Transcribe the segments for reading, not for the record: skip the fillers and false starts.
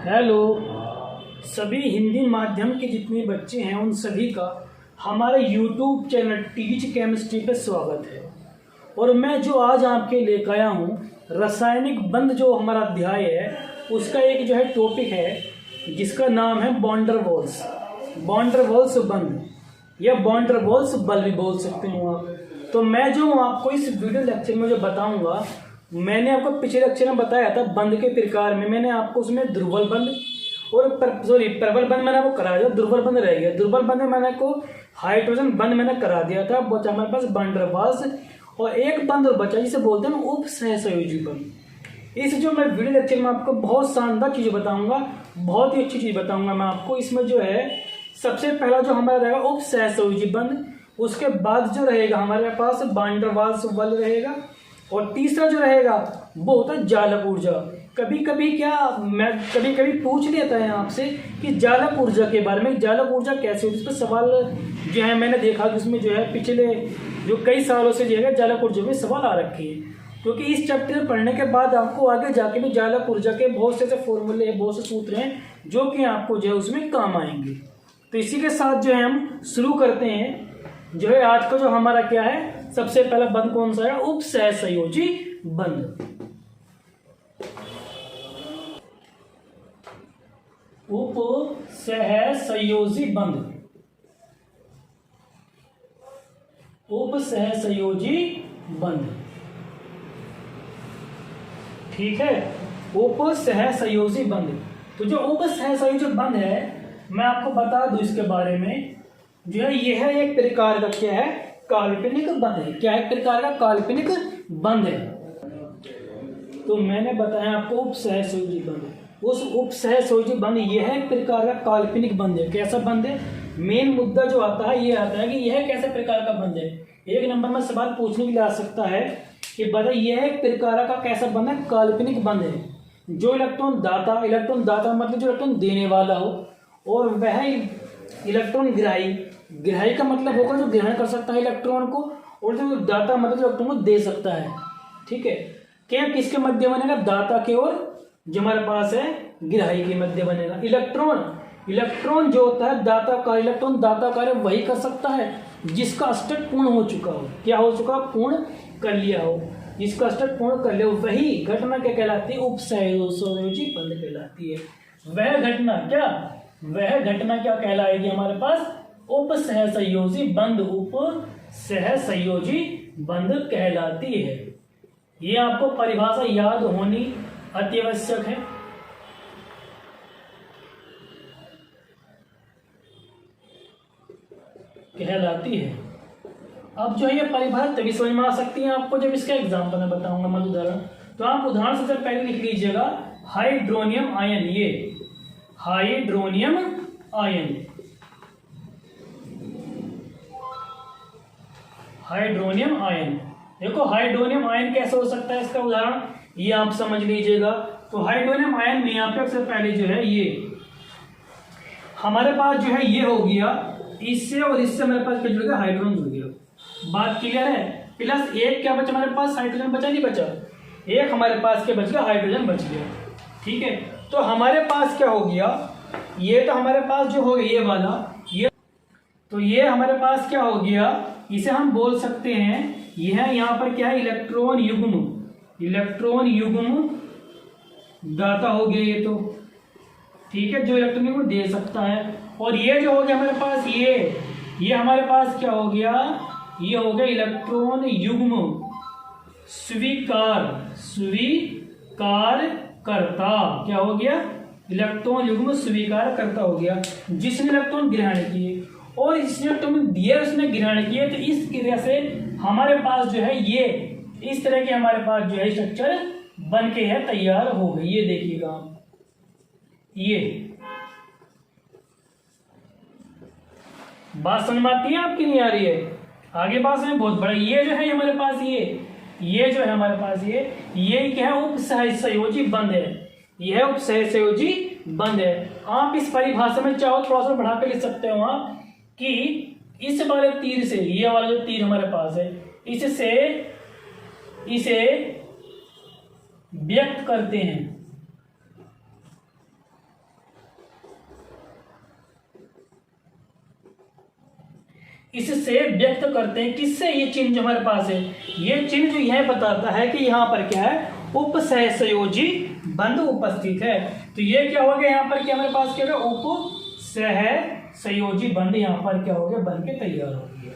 Hello सभी हिंदी माध्यम के जितने बच्चे हैं उन सभी का हमारे YouTube चैनल टीच केमिस्ट्री पे स्वागत है। और मैं जो आज आपके लेकर आया हूँ रासायनिक बंध जो हमारा अध्याय है उसका एक जो है टॉपिक है जिसका नाम है बॉन्डरवॉल्स बंध या बॉन्डरवॉल्स बल भी बोल सकते हो आप। तो मैं जो आपको इस वीडियो लेक्चर में जो बताऊंगा, मैंने आपको पिछले लेक्चर में बताया था बंध के प्रकार में। मैंने आपको उसमें ध्रुवल बंध और प्रबल बंध मैंने आपको करा दिया, दुर्बल बंध रह गया। दुर्बल बंध में मैंने आपको हाइड्रोजन बंध मैंने करा दिया था। बचा हमारे पास बॉन्डरवॉल्स और एक बंध और बचा जिसे बोलते हैं उप सहसंयोजी बंध। इस जो मैं वीडियो लेक्चर में आपको बहुत शानदार चीज़ बताऊंगा, बहुत ही अच्छी चीज़ बताऊंगा मैं आपको। इसमें जो है सबसे पहला जो हमारा रहेगा उप सहसंयोजी बंध, उसके बाद जो रहेगा हमारे पास बॉन्डरवॉल्स बल रहेगा, और तीसरा जो रहेगा वो होता है जालक ऊर्जा। कभी कभी पूछ लेता है आपसे कि जालक ऊर्जा के बारे में, जालक ऊर्जा कैसे होती है। इस पर सवाल जो है मैंने देखा कि उसमें जो है पिछले जो कई सालों से जो है जालक ऊर्जा में सवाल आ रखे हैं, क्योंकि इस चैप्टर पढ़ने के बाद आपको आगे जाके भी जालक ऊर्जा के बहुत से ऐसे फॉर्मूले, बहुत से सूत्र हैं जो कि आपको जो है उसमें काम आएंगे। तो इसी के साथ जो है हम शुरू करते हैं। जो है आज का जो हमारा क्या है, सबसे पहला बंध कौन सा है, उप सहसंयोजी बंध। उप सहसंयोजी बंध, उप सहसंयोजी बंध, ठीक है, उप सहसंयोजी बंध। तो जो उप सहसंयोजी बंध है मैं आपको बता दूं इसके बारे में, जो है यह है एक प्रकार का क्या है, काल्पनिक बंध है। क्या है, प्रकार का काल्पनिक बंध है। तो मैंने बताया आपको उप सहसंयोजी बंध, उस उप सहसंयोजी बंध यह है एक प्रकार का काल्पनिक बंध है। कैसा बंध है, मेन मुद्दा जो आता है ये आता है कि यह कैसे प्रकार का बंध है। एक नंबर में सवाल पूछने के लिए आ सकता है कि बताइए यह एक प्रकार का कैसा बंध है, काल्पनिक बंध है। जो इलेक्ट्रॉन दाता मतलब जो इलेक्ट्रॉन देने वाला हो, और वह इलेक्ट्रॉन ग्राही का मतलब होगा जो ग्रहण कर सकता है इलेक्ट्रॉन को, और जो दाता मतलब जो इलेक्ट्रॉन को दे सकता है। ठीक है, क्या किसके मध्य बनेगा, दाता के और जो हमारे पास है ग्राही के मध्य बनेगा। इलेक्ट्रॉन जो होता है दाता का, इलेक्ट्रॉन दाता कार्य वही कर सकता है जिसका अष्टक पूर्ण हो चुका हो। क्या हो चुका, पूर्ण कर लिया हो, जिसका अष्टक पूर्ण कर लिया हो, वही घटना क्या कहलाती है, उप सहसंयोजी बंध कहलाती है। वह घटना क्या कहलाएगी हमारे पास, उप सहसंयोजी बंध, उप सहसंयोजी बंध कहलाती है। ये आपको परिभाषा याद होनी अति आवश्यक है। कहलाती है। अब जो है ये परिभाषा तभी समझ में आ सकती है आपको जब इसका एग्जाम्पल मैं बताऊंगा, मतलब उदाहरण। तो आप उदाहरण सबसे पहले लिख लीजिएगा हाइड्रोनियम आयन। ये हाइड्रोनियम आयन, हाइड्रोनियम आयन। देखो हाइड्रोनियम आयन कैसे हो सकता है, इसका उदाहरण ये आप समझ लीजिएगा। तो हाइड्रोनियम आयन में यहाँ पे सबसे पहले जो है ये हमारे पास जो है ये हो गया, इससे और इससे हमारे पास क्या जुड़ गया, हाइड्रोजन जुड़ गया। बात क्लियर है। प्लस एक क्या बचा हमारे पास, हाइड्रोजन बचा नहीं बचा, एक हमारे पास क्या बच गया, हाइड्रोजन बच गया। ठीक है, तो हमारे पास क्या हो गया, ये तो हमारे पास जो हो गया ये वाला, ये तो ये हमारे पास क्या हो गया, इसे हम बोल सकते हैं यह यहाँ पर क्या है, इलेक्ट्रॉन युग्म दाता हो गया ये तो। ठीक है, जो इलेक्ट्रॉन को दे सकता है। और ये जो हो गया हमारे पास ये हमारे पास क्या हो गया, ये हो गया इलेक्ट्रॉन युग्म स्वीकार करता। क्या हो गया, इलेक्ट्रॉन युग्म स्वीकार करता हो गया, जिसने इलेक्ट्रॉन ग्रहण किए और जिसने इलेक्ट्रॉन दिए उसने ग्रहण किए। तो इस क्रिया से हमारे पास जो है ये इस तरह के हमारे पास जो है स्ट्रक्चर बन के है तैयार हो गई। ये देखिएगा आप, ये बात समझ में आती है आपकी, नहीं आ रही है, आगे बात में बहुत बड़ा। ये जो है हमारे पास ये जो है हमारे पास ये क्या है, उप सहसंयोजी बंध है। यह उप सहसंयोजी बंध है। आप इस परिभाषा में चाहो थोड़ा सा बढ़ा के लिख सकते हो आप कि इस वाले तीर से, ये वाला जो तीर हमारे पास है, इससे इसे व्यक्त करते हैं, इससे व्यक्त करते हैं। किससे? ये चिन्ह जो हमारे पास है, ये चिन्ह जो यह बताता है कि यहाँ पर क्या है, उपसहसंयोजी बंध उपस्थित है। तो ये क्या हो गया, यहाँ पर क्या हमारे पास क्या होगा, उपसहसंयोजी बंध यहाँ पर क्या हो गया, बन के तैयार हो गया।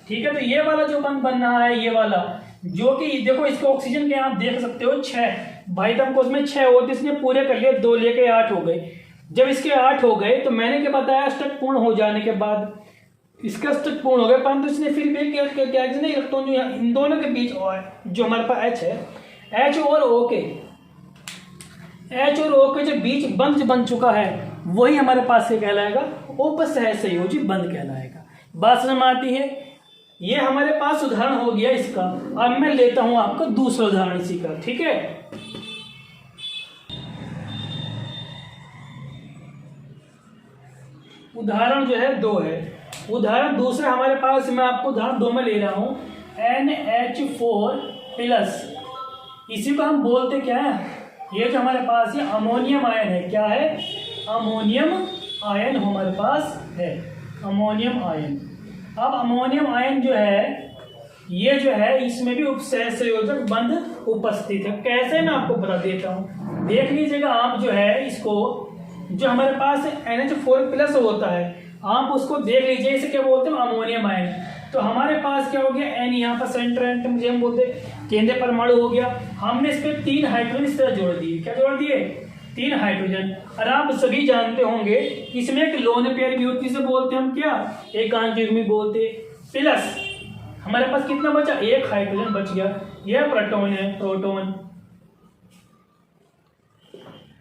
ठीक है, तो ये वाला जो बंध बन रहा है, ये वाला जो कि देखो इसके ऑक्सीजन के आप देख सकते हो 6 भाई, तो हमको उसमें 6 होते, इसने पूरे कर लिए, 2 लेके 8 हो गए। जब इसके 8 हो गए तो मैंने क्या बताया, अष्टक पूर्ण हो जाने के बाद इसका अष्टक पूर्ण हो गए, परंतु इसने फिर भी क्या इलेक्ट्रॉन जो इन दोनों के बीच और जो हमारे पास H है, H और O के जो बीच बंध बन चुका है, वही हमारे पास से कहलाएगा उपसहसंयोजी बंध कहलाएगा। बात समझ में आती है? ये हमारे पास उदाहरण हो गया इसका। अब मैं लेता हूं आपका दूसरा उदाहरण इसी का। ठीक है, उदाहरण जो है 2 है। उदाहरण दूसरा हमारे पास, मैं आपको उदाहरण 2 में ले रहा हूं, NH4+। इसी को हम बोलते क्या है, ये जो हमारे पास ये अमोनियम आयन है, क्या है, अमोनियम आयन हमारे पास है, अमोनियम आयन। अब अमोनियम आयन जो है, ये जो है इसमें भी उपसहसंयोजक बंध उपस्थित है। कैसे, मैं आपको बता देता हूँ, देख लीजिएगा आप जो है इसको, जो हमारे पास NH4+ होता है, आप उसको देख लीजिए, इसे क्या बोलते हैं, अमोनियम आयन। तो हमारे पास क्या हो गया, N यहाँ पर सेंटर एटम जो हम बोलते हैं केंद्रीय परमाणु हो गया। हमने इस पर 3 हाइड्रोजन इस तरह जोड़ दिए। क्या जोड़ दिए, 3 हाइड्रोजन। और आप सभी जानते होंगे इसमें एक लोन पेयर भी होती है, इसे बोलते हैं हम क्या, एकांक युग्मी बोलते। प्लस हमारे पास कितना बचा, 1 हाइड्रोजन बच गया, यह प्रोटॉन है, प्रोटॉन,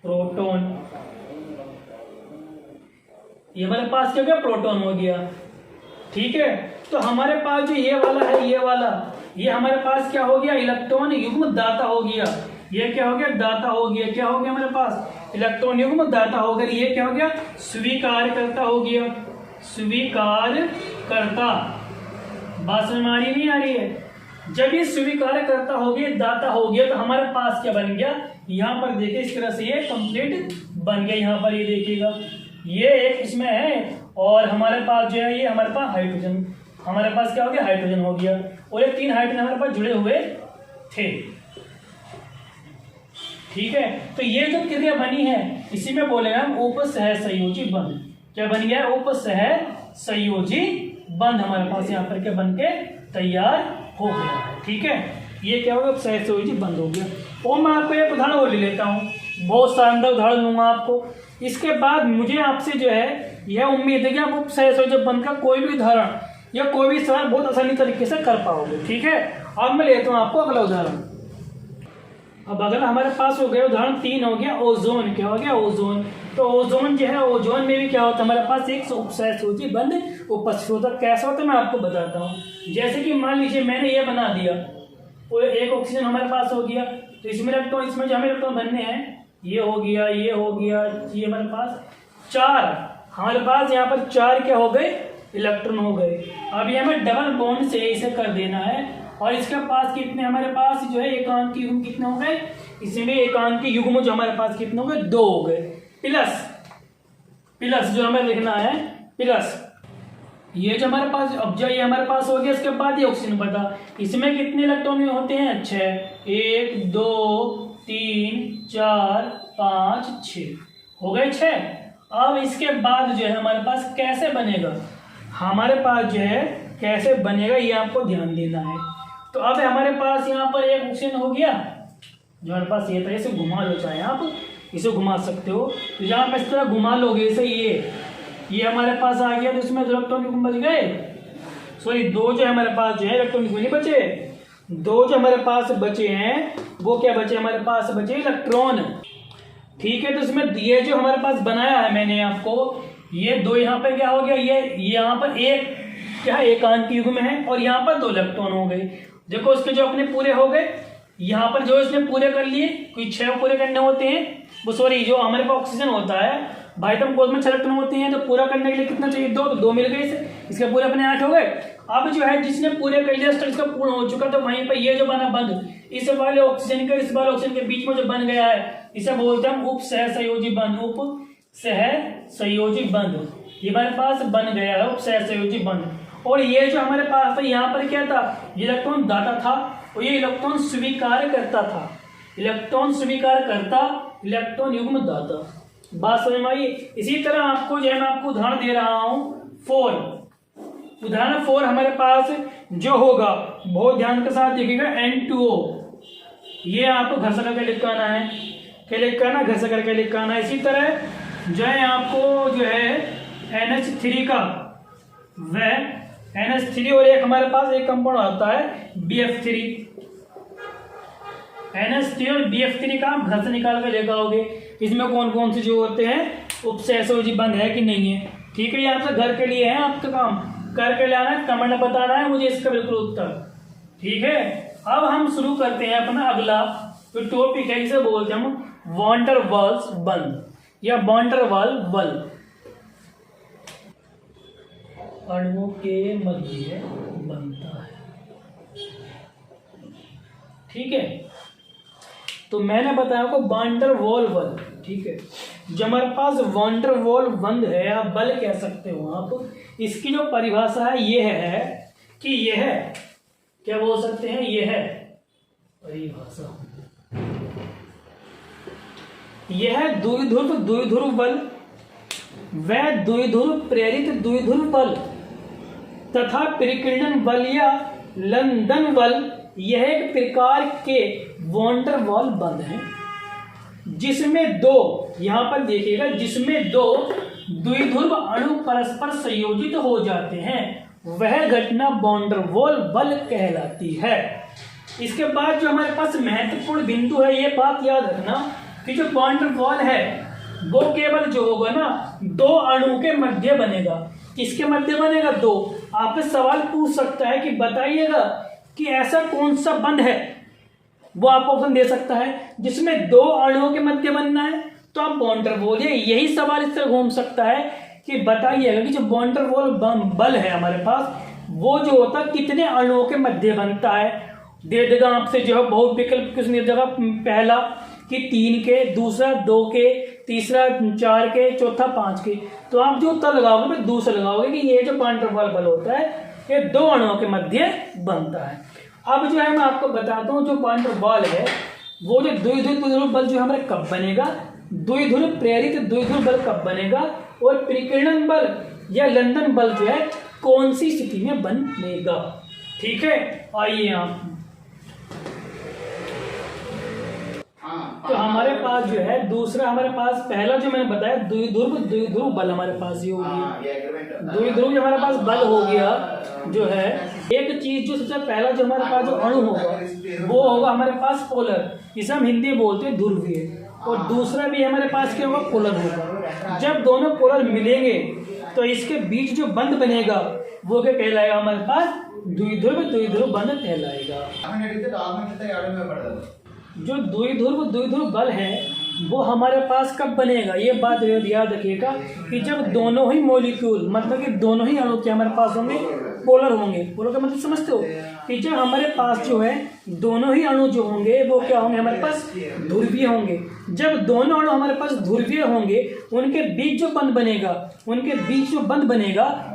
प्रोटॉन, ये हमारे पास क्या हो गया, प्रोटॉन हो गया। ठीक है, तो हमारे पास जो ये वाला है, ये वाला, ये हमारे पास क्या हो गया, इलेक्ट्रॉन युग्म दाता हो गया। ये क्या हो गया, दाता हो गया। क्या हो गया हमारे पास, इलेक्ट्रॉन युग्म दाता हो गया। ये क्या हो गया, स्वीकार करता हो गया, स्वीकार करता। बात समझ में आ रही नहीं आ रही है? जब ये स्वीकार करता हो गया, दाता हो गया, तो हमारे पास क्या बन गया, यहाँ पर देखिए इस तरह से ये कंप्लीट बन गया। यहाँ पर ये देखिएगा, ये एक इसमें है, और हमारे पास जो है ये हमारे पास हाइड्रोजन, हमारे पास क्या हो गया, हाइड्रोजन हो गया, और ये 3 हाइड्रोजन हमारे पास जुड़े हुए थे। ठीक है, तो ये जो क्रिया बनी है, इसी में बोलेगा हम उपसहसंयोजी बंध। क्या बन गया, उपसहसंयोजी बंध हमारे पास यहाँ पर क्या बन के तैयार हो गया। ठीक है, ये क्या होगा, उपसहसंयोजी बंध हो गया। और मैं आपको एक उदाहरण और ले लेता हूँ, बहुत शानदार उदाहरण लूंगा आपको। इसके बाद मुझे आपसे जो है यह उम्मीद है कि आप उपसहसंयोजी बंध का कोई भी उदाहरण या कोई भी सवाल बहुत आसानी तरीके से कर पाओगे। ठीक है, अब मैं लेता हूँ आपको अगला उदाहरण। अब अगला हमारे पास हो गया उदाहरण 3 हो गया, ओजोन। क्या हो गया, ओजोन। तो ओजोन जो है, ओजोन में भी क्या होता है, हमारे पास एक उपसहसंयोजी बंध उपस्थित होता है। कैसा होता है मैं आपको बताता हूँ। जैसे कि मान लीजिए मैंने ये बना दिया, और एक ऑक्सीजन हमारे पास हो गया, तो इसमें इलेक्ट्रॉन, इसमें जो हमें इलेक्ट्रॉन बनने हैं, ये हो गया, ये हो गया, ये हमारे पास 4, हमारे पास यहाँ पर 4 क्या हो गए, इलेक्ट्रॉन हो गए। अभी हमें डबल बॉन्ड से इसे कर देना है, और इसके पास कितने हमारे पास जो है एकांकी युग्म कितने हो गए, इसमें एकांकी युग्म जो हमारे पास कितने हो गए, 2 हो गए। प्लस प्लस जो हमें लिखना है, प्लस ये जो हमारे पास, अब जो ये हमारे पास हो गया, इसके बाद ये ऑक्सीजन बता, इसमें कितने इलेक्ट्रॉन होते हैं, 6, 1 2 3 4 5 6 हो गए 6। अब इसके बाद जो है हमारे पास कैसे बनेगा, हमारे पास जो है कैसे बनेगा, ये आपको ध्यान देना है। तो अब हमारे पास यहाँ पर एक ऑक्सीजन हो गया, जो हमारे पास ये था, इसे घुमा लो, चाहे आप इसे घुमा सकते हो। तो जहाँ पर इस तरह घुमा लोगे इसे, ये हमारे पास आ गया, तो इसमें इलेक्ट्रॉन युग्म बच गए, सॉरी 2 जो हमारे पास जो है इलेक्ट्रॉन युग्म नहीं बचे, 2 जो हमारे पास बचे हैं वो क्या बचे, हमारे पास बचे इलेक्ट्रॉन। ठीक है, तो इसमें ये जो हमारे पास बनाया है मैंने आपको, ये 2 यहाँ पर क्या हो गया, ये यहाँ पर एक क्या एकांकी युग्म है, और यहाँ पर 2 इलेक्ट्रॉन हो गए। देखो उसके जो अपने पूरे हो गए, यहाँ पर जो इसने पूरे कर लिए, कोई 6 पूरे करने होते हैं, वो सॉरी जो हमारे पास ऑक्सीजन होता है, वाइटम कोष में 6 इलेक्ट्रॉन होते हैं, तो पूरा करने के लिए कितना चाहिए, 2, तो 2 मिल गए इसे, इसके पूरे अपने 8 हो गए। अब जो है जिसने पूरे कर लिया, इसका पूर्ण हो चुका, तो वहीं पर ये जो बना बंध, इस वाले ऑक्सीजन का इस वाले ऑक्सीजन के बीच में जो बन गया है, इसे बोलते हैं हम उपसहसंयोजी बंध, उपसहसंयोजी बंध। ये हमारे पास बन गया है उपसहसंयोजी बंध। और ये जो हमारे पास था यहाँ पर क्या था, इलेक्ट्रॉन दाता था और ये इलेक्ट्रॉन स्वीकार करता था। इलेक्ट्रॉन स्वीकार करता, इलेक्ट्रॉन युग्म दाता। बात समझ में आई। इसी तरह आपको जो है मैं आपको उदाहरण दे रहा हूँ 4। उदाहरण 4 हमारे पास जो होगा बहुत ध्यान के साथ देखिएगा, N2O। ये आपको घर से करके लिखाना है, क्या लिखाना, घर से करके लिखाना है। इसी तरह जो है आपको जो है NH3 का वह NH3 और एक हमारे पास एक कंपाउंड आता है BF3। NH3 और BF3 का आप घर से निकाल कर लेकर आओगे। इसमें कौन कौन से जो होते हैं उपसहसयोजी बंध है कि नहीं है। ठीक है, ये आपसे घर के लिए है, आपका काम करके लाना है, कमेंट में बताना है मुझे इसका बिल्कुल उत्तर। ठीक है, अब हम शुरू करते हैं अपना अगला जो टॉपिक है, इसे बोलते हैं हम वॉन डर वाल्स बंध या वॉन डर वाल बल। अणुओं के मध्य बनता है। ठीक है, तो मैंने बताया आपको वॉन डर वाल बल। ठीक है, जो हमारे पास वॉन डर वाल बंध है, आप बल कह सकते हो आप, इसकी जो परिभाषा है ये है कि यह क्या बोल सकते हैं, यह है परिभाषा, यह द्विध्रुव बल व द्विध्रुव प्रेरित द्विध्रुव बल तथा परिकीर्णन बल या लंदन बल, यह एक प्रकार के वॉन डर वाल बंध है जिसमें दो, यहां पर देखिएगा, जिसमें दो द्विध्रुव अणु परस्पर संयोजित हो जाते हैं, वह घटना वॉन डर वाल बल कहलाती है। इसके बाद जो हमारे पास महत्वपूर्ण बिंदु है, ये बात याद रखना कि जो वॉन डर वाल है वो केवल जो होगा ना दो अणु के मध्य बनेगा। किसके मध्य बनेगा? दो। आपसे सवाल पूछ सकता है कि बताइएगा कि ऐसा कौन सा बंध है, वो आप ऑप्शन दे सकता है जिसमें दो अणुओं के मध्य बनना है, तो आप वॉन डर वाल, यही सवाल इस तरह घूम सकता है कि बताइएगा कि जो वॉन डर वाल बल है हमारे पास, वो जो होता है कितने अणुओं के मध्य बनता है। दे देगा आपसे जो है बहुत विकल्प किस जगह, पहला कि 3 के, दूसरा 2 के, तीसरा 4 के, चौथा 5 के। तो आप जो उत्तर लगाओगे फिर दूसरा लगाओगे कि ये जो वॉन डर वाल बल होता है ये दो अणुओं के मध्य बनता है। अब जो है मैं आपको बताता हूँ जो वॉन डर वाल है वो जो द्विध्रुव बल जो हमारे कब बनेगा, द्विध्रुव प्रेरित द्विध्रुव बल कब बनेगा, और परिकीर्णन बल या लंदन बल जो है कौन सी स्थिति में बनेगा। ठीक है, आइए आप, तो हमारे पास जो है दूसरा, हमारे पास पहला जो मैंने बताया द्विध्रुव बल हमारे पास ये हो गया, द्विध्रुव हमारे पास बल हो गया। जो है एक चीज जो सबसे पहला जो हमारे पास जो अणु होगा वो होगा हमारे पास पोलर, जिसे हम हिंदी में बोलते हैं ध्रुवीय, और दूसरा भी हमारे पास क्या होगा, पोलर होगा। जब दोनों पोलर मिलेंगे तो इसके बीच जो बंध बनेगा वो क्या कहलाएगा, हमारे पास द्विध्रुव बंध कहलाएगा। जो द्विध्रुव बल है वो हमारे पास कब बनेगा, ये बात याद रखिएगा कि जब दोनों ही मॉलिक्यूल, मतलब कि दोनों ही अणु के हमारे पास होंगे पोलर होंगे। पोलर का मतलब समझते हो कि जब हमारे पास जो है दोनों ही अणु जो होंगे वो क्या होंगे, हमारे पास ध्रुवीय होंगे। जब दोनों अणु हमारे पास ध्रुवीय होंगे उनके बीच जो बंध बनेगा,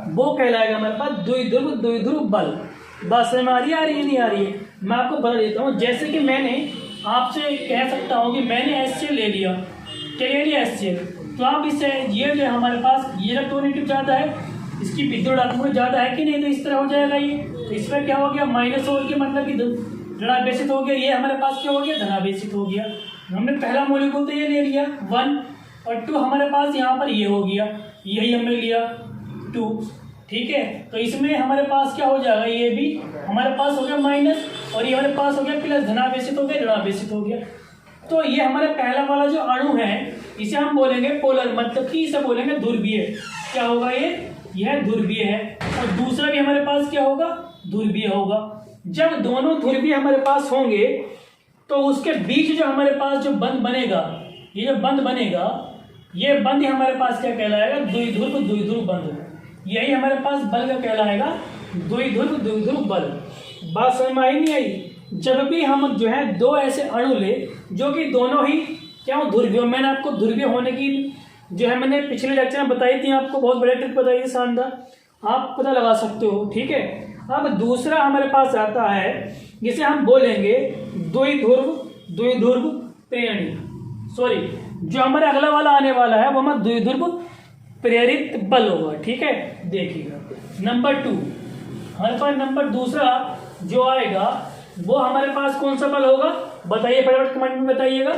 वो कहलाएगा हमारे पास द्विध्रुव बल। बात समझ में आ रही है नहीं आ रही है? मैं आपको बता देता हूँ। जैसे कि मैंने आपसे कह सकता हूँ कि मैंने HCl ले लिया, क्या ले लिया HCl, तो आप इससे ये जो हमारे पास ये इलेक्ट्रोनेगेटिव ज़्यादा है, इसकी विद्युत ज़्यादा है कि नहीं, तो इस तरह हो जाएगा ये। तो इसमें क्या हो गया, माइनस हो गया, मतलब कि ऋणावेशित हो गया। ये हमारे पास क्या हो गया, धनावेशित हो गया। हमने पहला मॉलिक्यूल तो ये ले लिया 1, और 2 हमारे पास यहाँ पर ये हो गया, यही हमने लिया 2। ठीक है, तो इसमें हमारे पास क्या हो जाएगा, ये भी हमारे पास हो गया माइनस, और ये हमारे पास हो गया प्लस, धनावेशित हो गया, ऋणावेशित हो गया। तो ये हमारे पहला वाला जो अणु है इसे हम बोलेंगे पोलर, मतलब कि इसे बोलेंगे ध्रुवीय। क्या होगा यह ध्रुवीय है। और दूसरा भी हमारे पास क्या होगा, ध्रुवीय होगा। जब दोनों ध्रुवीय हमारे पास होंगे तो उसके बीच जो हमारे पास जो बंध बनेगा, ये जो बंध बनेगा, ये बंध हमारे पास क्या कहलाएगा, द्विध्रुव बंध। यही हमारे पास बल का कहलाएगा द्विध्रुव बल। बात समझ में आई नहीं आई? जब भी हम जो है दो ऐसे अणु ले जो कि दोनों ही क्या हो, ध्रुवीय। मैंने आपको ध्रुवीय होने की जो है मैंने पिछले लेक्चर में बताई थी, आपको बहुत बड़े ट्रिक बताई थी शानदार। आप पता लगा सकते हो। ठीक है, अब दूसरा हमारे पास आता है जिसे हम बोलेंगे द्विध्रुव प्रेरणी। सॉरी, जो हमारा अगला वाला आने वाला है वो हमारा द्विध्रुव प्रेरित बल होगा। ठीक है, देखिएगा नंबर 2 हमारे पास नंबर दूसरा जो आएगा वो हमारे पास कौन सा बल होगा, बताइए फटाफट कमेंट में बताइएगा।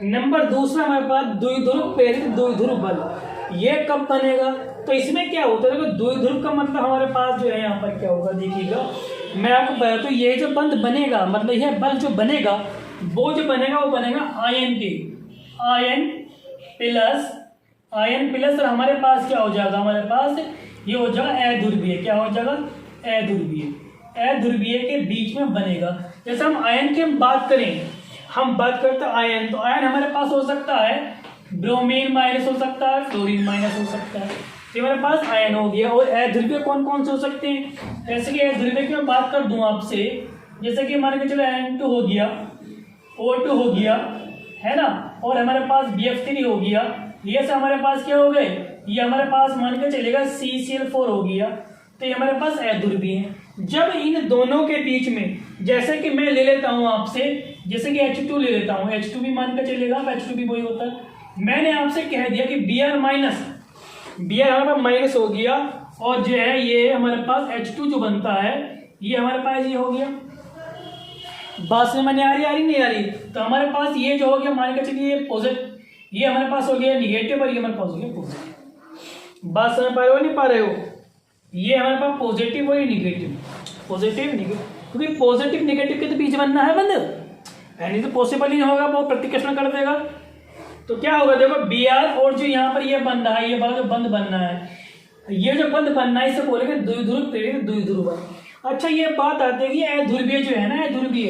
नंबर दूसरा हमारे पास द्विध्रुव प्रेरित द्विध्रुव बल। ये कब बनेगा, तो इसमें क्या होता है, देखो द्विध्रुव का मतलब हमारे पास जो है यहाँ पर क्या होगा, देखिएगा मैं आपको बता दूं, ये जो बंद बनेगा मतलब यह बल जो बनेगा वो बनेगा आयन के आयन प्लस और हमारे पास क्या हो जाएगा, हमारे पास ये हो जाएगा अध्रुवीय। क्या हो जाएगा, अध्रुवीय के बीच में बनेगा। जैसे हम आयन की बात करते हैं आयन, तो आयन हमारे पास हो सकता है ब्रोमीन माइनस हो सकता है, फ्लोरीन माइनस हो सकता है, तो हमारे पास आयन हो गया। और अध्रुवीय कौन कौन से हो सकते हैं, जैसे कि अध्रुवीय की मैं बात कर दूं आपसे, जैसे कि मान के चलो N2 हो गया, O2 हो गया, है ना, और हमारे पास BF3 हो गया। ये से हमारे पास क्या हो गए, ये हमारे पास मान के चलेगा CCl4 हो गया, तो ये हमारे पास अध्रुवीय है। जब इन दोनों के बीच में, जैसे कि मैं ले लेता हूं आपसे, जैसे कि H2 ले लेता हूं, H2 भी मान के चलेगा, H2 भी वही होता है। मैंने आपसे कह दिया कि Br हमारे पास माइनस हो गया, और जो है ये हमारे पास H2 जो बनता है ये हमारे पास ये हो गया। बात समझ में आ रही नहीं आ रही, तो हमारे पास ये जो हो गया मान के चलिए पॉजिटिव, ये हमारे पास हो गया निगेटिव और ये हमारे पास हो गया पॉजिटिव। बात समझ पा रहे हो नहीं पा रहे हो, ये हमारे पास पॉजिटिव और निगेटिव, क्योंकि पॉजिटिव निगेटिव के तो बीच बनना है बंद, यानी तो पॉसिबल ही होगा, वो प्रतिकर्षण कर देगा। तो क्या होगा, देखो Br और जो यहाँ पर ये बन रहा है, ये वाला जो बंद बनना है, ये जो बंद बनना है इसे बोलेंगे द्विध्रुव प्रेरित द्विध्रुव बल। अच्छा, ये बात आती है कि अध्रुवीय जो है ना, अध्रुवीय,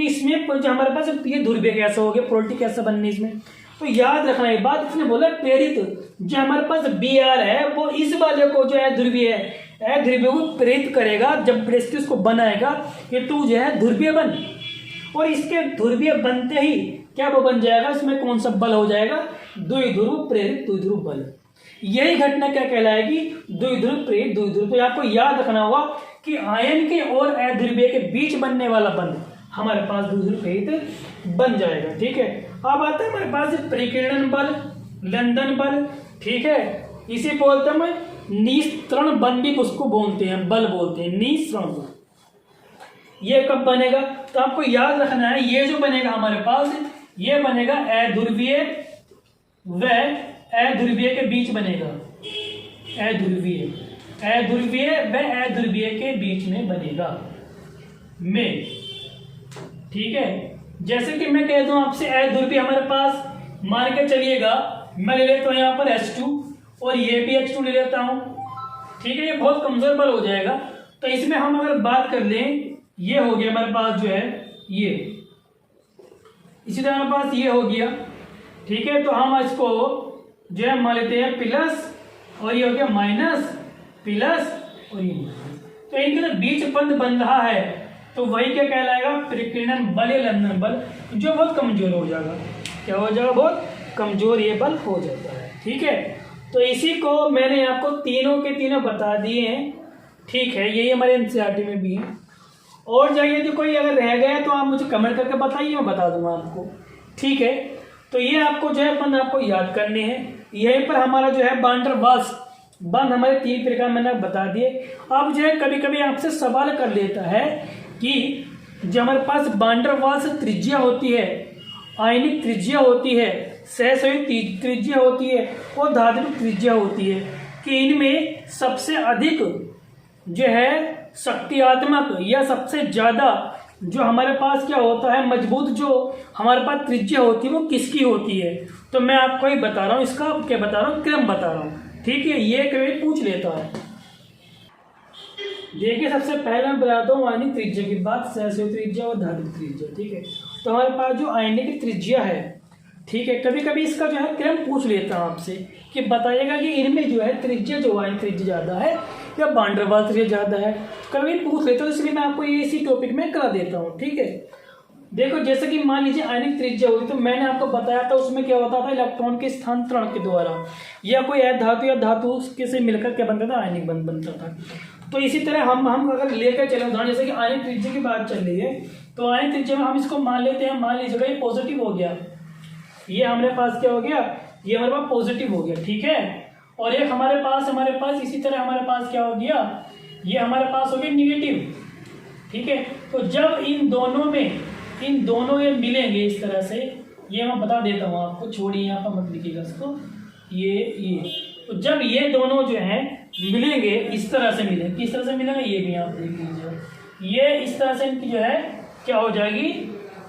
इसमें जो हमारे पास ये ध्रुवीय कैसा हो गया, पोलरिटी कैसा बननी इसमें, तो याद रखना ये बात। इसने बोला प्रेरित, जो हमारे पास Br है वो इस वाले को जो है ध्रुवीय है, अध्रुवीय को प्रेरित करेगा। जब प्रेरित इसको बनाएगा कि तू जो है ध्रुवीय बन, और इसके ध्रुवीय बनते ही क्या वो बन जाएगा, इसमें कौन सा बल हो जाएगा, द्विध्रुव प्रेरित द्विध्रुव बल। यही घटना क्या कहलाएगी, द्विध्रुव प्रेरित द्विध्रुव। तो आपको याद रखना होगा कि आयन के और अध्रुवीय के बीच बनने वाला बल हमारे पास द्विध्रुव प्रेरित बन जाएगा। ठीक है, अब आता है हमारे पास परिकीर्णन बल, लंदन बल। ठीक है, इसे बोलते हैं निस्तरण बल भी उसको बोलते हैं, बल बोलते हैं निस्तरण बल। ये कब बनेगा, तो आपको याद रखना है, ये जो बनेगा हमारे पास, ये बनेगा अध्रुवीय व अध्रुवीय के बीच बनेगा, अध्रुवीय व अध्रुवीय के बीच में बनेगा में। ठीक है, जैसे कि मैं कह दूं आपसे अध्रुवीय हमारे पास मान के चलिएगा, मैं ले लेता हूं यहाँ पर H2 और ये भी H2 ले लेता हूं। ठीक है, ये बहुत कमजोर बल हो जाएगा, तो इसमें हम अगर बात कर लें, ये हो गया हमारे पास जो है ये, इसी तरह हमारे पास ये हो गया। ठीक है, तो हम इसको जो है मान लेते हैं प्लस, और ये हो गया माइनस, प्लस और ये माइनस, तो इनके तो बीच बंद बन रहा है, तो वही क्या कहलाएगा, परिकीर्णन बल या लंदन बल, जो बहुत कमजोर हो जाएगा। क्या हो जाएगा, बहुत कमजोर ये बल हो जाता है। ठीक है, तो इसी को मैंने आपको तीनों के तीनों बता दिए हैं। ठीक है, यही हमारे एनसीईआरटी में भी है, और जाइए यदि कोई अगर रह गया तो आप मुझे कमेंट करके बताइए, मैं बता दूंगा आपको। ठीक है, तो ये आपको जो है बंद आपको याद करने हैं। यहीं पर हमारा जो है वान डेर वाल्स बंद हमारे 3 प्रकार मैंने बता दिए। अब जो है कभी कभी आपसे सवाल कर लेता है कि जो हमारे पास वान डेर वाल्स त्रिज्या होती है, आयनिक त्रिज्या होती है, सहसंयोजक त्रिज्या होती है और धात्विक त्रिज्या होती है, कि इनमें सबसे अधिक जो है शक्तियात्मक या सबसे ज्यादा जो हमारे पास क्या होता है, मजबूत जो हमारे पास त्रिज्या होती है वो किसकी होती है। तो मैं आपको ही बता रहा हूँ, इसका क्या बता रहा हूँ, क्रम बता रहा हूँ। ठीक है, ये कभी पूछ लेता है। देखिए, सबसे पहले मैं बताता हूँ आयनिक त्रिज्या की बात, सहसंयोजक त्रिज्या और धात्विक त्रिज्या। ठीक है, तो हमारे पास जो आयनिक त्रिज्या है, ठीक है, कभी कभी इसका जो है क्रम पूछ लेता हूँ आपसे कि बताइएगा कि इनमें जो है त्रिज्या जो आयनिक त्रिज्या ज्यादा है या वान डेर वाल्स त्रिज्या ज्यादा है, कभी पूछ लेता हूँ, इसलिए मैं आपको ये इसी टॉपिक में करा देता हूँ। ठीक है, देखो जैसे कि मान लीजिए आयनिक त्रिज्या होगी, तो मैंने आपको बताया था उसमें क्या होता था, इलेक्ट्रॉन के स्थानांतरण के द्वारा या कोई धातु या धातु के से मिलकर क्या बनता था, आयनिक बनता था। तो इसी तरह हम अगर लेकर चले उदाहरण, जैसे कि आयनिक त्रिज्या की बात चल रही है, तो आयनिक त्रिज्या में हम इसको मान लेते हैं, मान लीजिएगा ये पॉजिटिव हो गया, ये हमारे पास क्या हो गया, ये हमारे पास पॉजिटिव हो गया, ठीक है। और एक हमारे पास इसी तरह हमारे पास क्या हो गया, ये हमारे पास हो गया निगेटिव, ठीक है। तो जब इन दोनों ये मिलेंगे इस तरह से, ये मैं बता देता हूँ आपको, छोड़िए यहाँ पर मत लिखिएगा इसको, ये तो जब ये दोनों जो हैं मिलेंगे, इस तरह से मिलेंगे, किस तरह से मिलेंगे, ये भी आप देख लीजिए, ये इस तरह से इनकी जो है क्या हो जाएगी,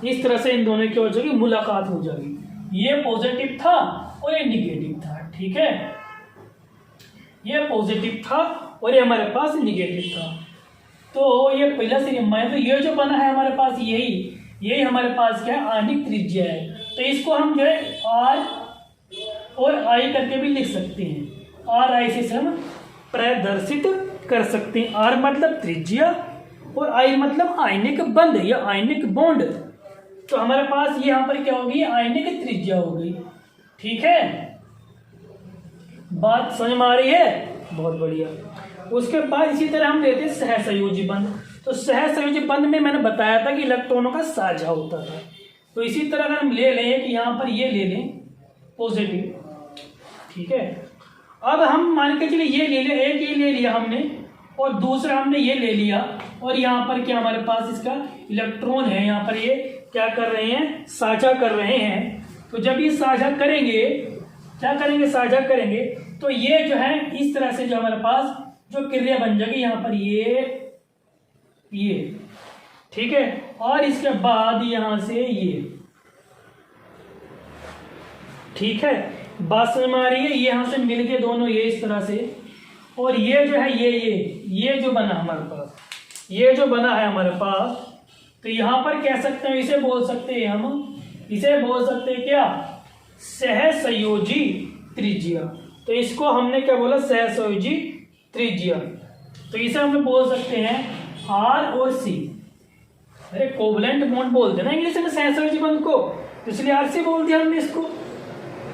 इस तरह से इन दोनों की हो जाएगी, मुलाकात हो जाएगी। ये पॉजिटिव था और ये निगेटिव था, ठीक है, ये पॉजिटिव था और ये हमारे पास निगेटिव था। तो ये पहला से मान, तो ये जो बना है हमारे पास, यही हमारे पास क्या है, आयनिक त्रिज्या है। तो इसको हम जो है आर और आई करके भी लिख सकते हैं, आर आई से हम प्रदर्शित कर सकते हैं। आर मतलब त्रिज्या और आई मतलब आयनिक बंध या आयनिक बॉन्ड। तो हमारे पास ये यहाँ पर क्या होगी, आयनिक त्रिज्या हो गई, ठीक है। बात समझ में आ रही है, बहुत बढ़िया। उसके बाद इसी तरह हम लेते हैं सहसंयोजी बंध। तो सहसंयोजी बंध में मैंने बताया था कि इलेक्ट्रॉनों का साझा होता था। तो इसी तरह अगर हम ले लें कि यहाँ पर ये ले लें पॉजिटिव, ठीक है। अब हम मान के चलिए ये ले लें, एक ये ले लिया हमने और दूसरा हमने ये ले लिया, और यहाँ पर क्या हमारे पास इसका इलेक्ट्रॉन है, यहाँ पर ये क्या कर रहे हैं, साझा कर रहे हैं। तो जब ये साझा करेंगे, क्या करेंगे, साझा करेंगे, तो ये जो है इस तरह से जो हमारे पास जो क्रिया बन जाएगी यहाँ पर ये, ठीक है। और इसके बाद यहाँ से ये, ठीक है, बात समझ में आ रही है। ये यहाँ से मिल के दोनों ये इस तरह से, और ये जो है ये जो बना हमारे पास, ये जो बना है हमारे पास, तो यहाँ पर कह सकते हैं, इसे बोल सकते हैं हम, इसे बोल सकते हैं क्या, सहसंयोजी त्रिज्या। तो इसको हमने क्या बोला, सहसंयोजी त्रिज्या। तो इसे हम बोल सकते हैं आर और सी, अरे कोवलेंट बॉन्ड बोलते हैं ना इंग्लिश में सहसंयोजी बंध को, तो इसलिए आर सी बोल दिया हमने इसको,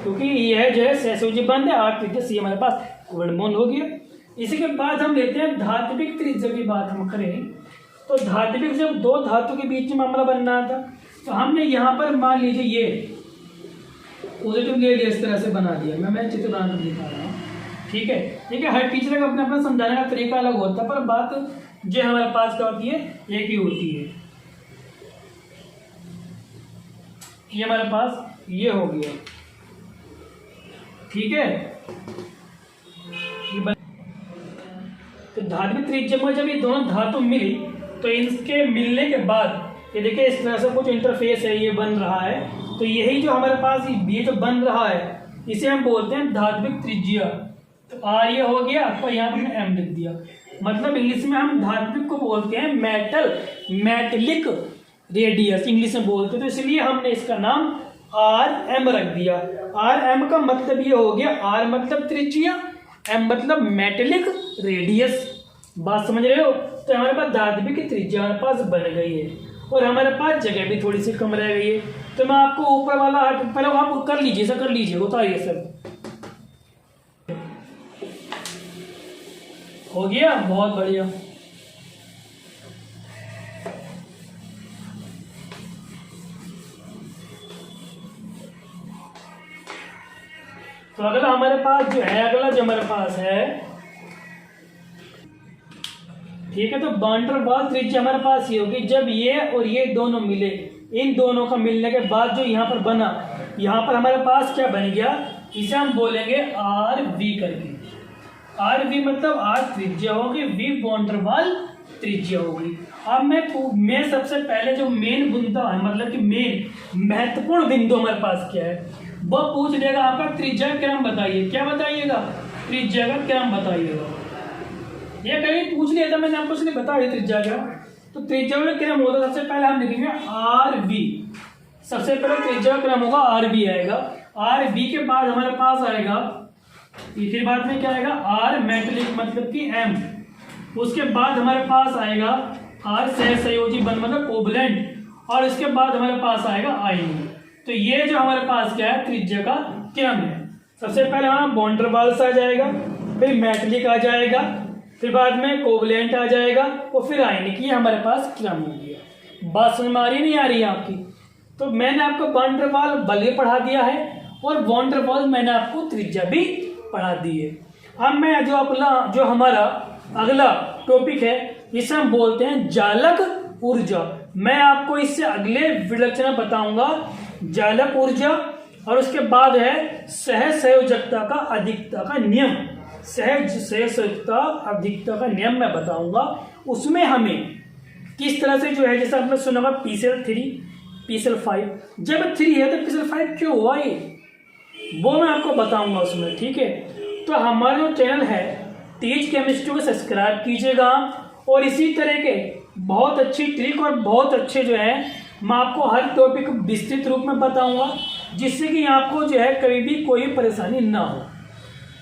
क्योंकि यह जो है सहसंयोजी बंध है, आर त्रिज्या, सी हमारे पास कोवलेंट बॉन्ड हो गया। इसी के बाद हम लेते हैं धात्विक त्रिज्या की बात हम करें, तो धात्विक जब दो धातु के बीच में मामला बन रहा था, तो हमने यहाँ पर मान लीजिए ये पॉजिटिव ले लिया, इस तरह से बना दिया, मैं चित्र बना कर दिखा रहा हूँ, ठीक है। ठीक है, हर टीचर का अपना अपना समझाने का तरीका अलग होता है, पर बात जो हमारे पास क्या होती है, एक ही होती है। ये हमारे पास ये हो गया, ठीक है। तो धात्विक त्रिज्या में जब ये दोनों धातु मिली, तो इनके मिलने के बाद ये देखिए इस तरह से कुछ इंटरफेस है, ये बन रहा है। तो यही जो हमारे पास ये जो बन रहा है, इसे हम बोलते हैं धात्विक त्रिज्या। तो आर ये हो गया, तो यहाँ पर हमने एम लिख दिया, मतलब इंग्लिश में हम धात्विक को बोलते हैं मेटलिक रेडियस, इंग्लिश में बोलते हैं। तो इसलिए हमने इसका नाम आर एम रख दिया। आर एम का मतलब ये हो गया, आर मतलब त्रिज्या, एम मतलब मेटलिक रेडियस। बात समझ रहे हो। तो हमारे पास धात्विक त्रिज्या हमारे पास बन गई है, और हमारे पास जगह भी थोड़ी सी कम रह गई है। तो मैं आपको ऊपर वाला पहले आप कर लीजिए, सर कर लीजिए, बताइए सर, हो गया, बहुत बढ़िया। तो अगला हमारे पास जो है, अगला जो हमारे पास है, ठीक है। तो वैन डर वाल्स त्रिज्या हमारे पास ये होगी, जब ये और ये दोनों मिले, इन दोनों का मिलने के बाद जो यहाँ पर बना, यहाँ पर हमारे पास क्या बन गया, इसे हम बोलेंगे आर वी करके। आर वी मतलब आर त्रिज्या होगी, वी वैन डर वाल्स त्रिज्या होगी। अब मैं सबसे पहले जो मेन मुद्दा है, मतलब कि मेन महत्वपूर्ण बिंदु हमारे पास क्या है, वो पूछ लेगा आपका त्रिज्या का क्रम बताइए। क्या बताइएगा, त्रिज्या का क्रम बताइएगा। ये कहीं पूछ लिया था मैंने आपको, इसलिए बता दिया त्रिज्या का। तो त्रिज्या का क्रम होता, सबसे पहले हम लिखेंगे आर बी, सबसे पहले त्रिज्या का क्रम होगा आर बी आएगा। आर बी के बाद हमारे पास आएगा, फिर बाद में क्या आएगा, आर मेटलिक मतलब कि एम। उसके बाद हमारे पास आएगा आर सहसंयोजी बंध मतलब कोवलेंट, और इसके बाद हमारे पास आएगा आयन। तो ये जो हमारे पास क्या है, त्रिज्या का क्रम है। सबसे पहले हमारा वॉन डेर वाल्स आ जाएगा, फिर मेटलिक आ जाएगा, फिर बाद में कोवलेंट आ जाएगा और फिर आयनिक। ये हमारे पास क्रम हो गया। बात समझ में आ रही नहीं आ रही है आपकी? तो मैंने आपको वॉन डेर वाल बल पढ़ा दिया है और वॉन डेर वाल्स मैंने आपको त्रिज्या भी पढ़ा दी है। अब मैं जो हमारा अगला टॉपिक है इसे हम बोलते हैं जालक ऊर्जा। मैं आपको इससे अगले विलक्षण में बताऊंगा जालक ऊर्जा, और उसके बाद है सहज संयोजकता का अधिकता का नियम। सहज संयोजकता अधिकता का नियम मैं बताऊंगा। उसमें हमें किस तरह से जो है, जैसे आपने सुना होगा पीसेल 3 पीसेल 5, जब 3 है तो पीसेल 5 क्यों हुआ ये, वो मैं आपको बताऊंगा उसमें। ठीक है, तो हमारा जो चैनल है तेज केमिस्ट्री को सब्सक्राइब कीजिएगा, और इसी तरह के बहुत अच्छी ट्रिक और बहुत अच्छे जो है मैं आपको हर टॉपिक विस्तृत रूप में बताऊंगा, जिससे कि आपको जो है कभी भी कोई परेशानी ना हो।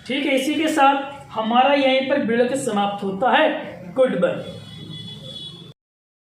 ठीक है, इसी के साथ हमारा यहीं पर वीडियो समाप्त होता है। Good bye.